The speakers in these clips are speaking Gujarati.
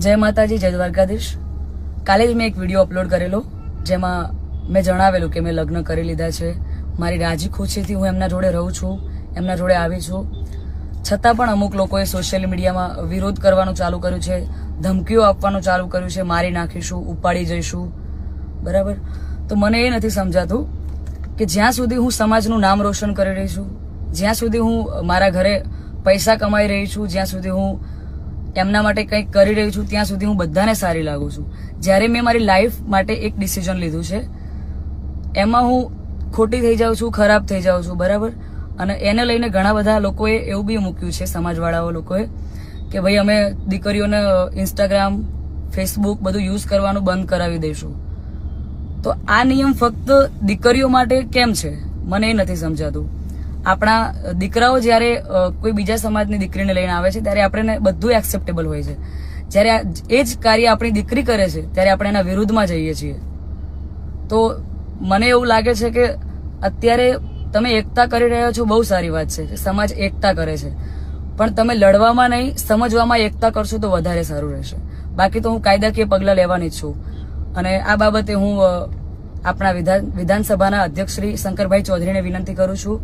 જય માતાજી, જય દ્વારકાધીશ. કાલે જ મેં એક વિડીયો અપલોડ કરેલો જેમાં મેં જણાવેલું કે મેં લગ્ન કરી લીધા છે. મારી રાજી ખુશીથી હું એમના જોડે રહું છું, એમના જોડે આવી છું. છતાં પણ અમુક લોકોએ સોશિયલ મીડિયામાં વિરોધ કરવાનું ચાલુ કર્યું છે, ધમકીઓ આપવાનું ચાલુ કર્યું છે, મારી નાખીશું, ઉપાડી જઈશું. બરાબર? તો મને એ નથી સમજાતું કે જ્યાં સુધી હું સમાજનું નામ રોશન કરી રહી છું, જ્યાં સુધી હું મારા ઘરે પૈસા કમાઈ રહી છું, જ્યાં સુધી હું એમના માટે કંઈક કરી રહી છું, ત્યાં સુધી હું બધાને સારી લાગુ છું. જ્યારે મેં મારી લાઈફ માટે એક ડિસિઝન લીધું છે, એમાં હું ખોટી થઈ જાઉં છું, ખરાબ થઈ જાઉં છું. બરાબર? અને એને લઈને ઘણા બધા લોકોએ એવું બી મૂક્યું છે, સમાજવાળાઓ લોકોએ, કે ભાઈ અમે દીકરીઓને ઇન્સ્ટાગ્રામ, ફેસબુક બધું યુઝ કરવાનું બંધ કરાવી દઈશું. તો આ નિયમ ફક્ત દીકરીઓ માટે કેમ છે મને એ નથી સમજાતું. આપણા દીકરાઓ જ્યારે કોઈ બીજા સમાજની દીકરીને લઈને આવે છે ત્યારે આપણે બધું એક્સેપ્ટેબલ હોય છે. જ્યારે એ જ કાર્ય આપણી દીકરી કરે છે ત્યારે આપણે એના વિરુદ્ધમાં જઈએ છીએ. તો મને એવું લાગે છે કે અત્યારે તમે એકતા કરી રહ્યા છો, બહુ સારી વાત છે કે સમાજ એકતા કરે છે, પણ તમે લડવામાં નહીં, સમજવામાં એકતા કરશો તો વધારે સારું રહેશે. બાકી તો હું કાયદાકીય પગલાં લેવાની જ છું. અને આ બાબતે હું આપણા વિધાનસભાના અધ્યક્ષ શ્રી શંકરભાઈ ચૌધરીને વિનંતી કરું છું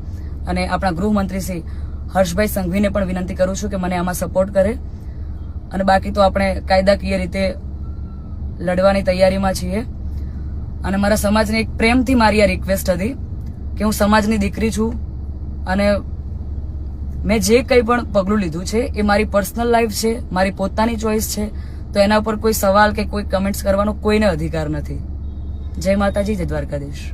અને આપણા ગૃહમંત્રી શ્રી હર્ષભાઈ સંઘવીને પણ વિનંતી કરું છું કે મને આમાં સપોર્ટ કરે. અને બાકી તો આપણે કાયદાકીય રીતે લડવાની તૈયારીમાં છીએ. અને મારા સમાજને એક પ્રેમથી મારી આ રિક્વેસ્ટ હતી કે હું સમાજની દીકરી છું અને મેં જે કંઈ પણ પગલું લીધું છે એ મારી પર્સનલ લાઈફ છે, મારી પોતાની ચોઈસ છે. તો એના પર કોઈ સવાલ કે કોઈ કમેન્ટ્સ કરવાનો કોઈને અધિકાર નથી. જય માતાજી, જય દ્વારકાધીશ.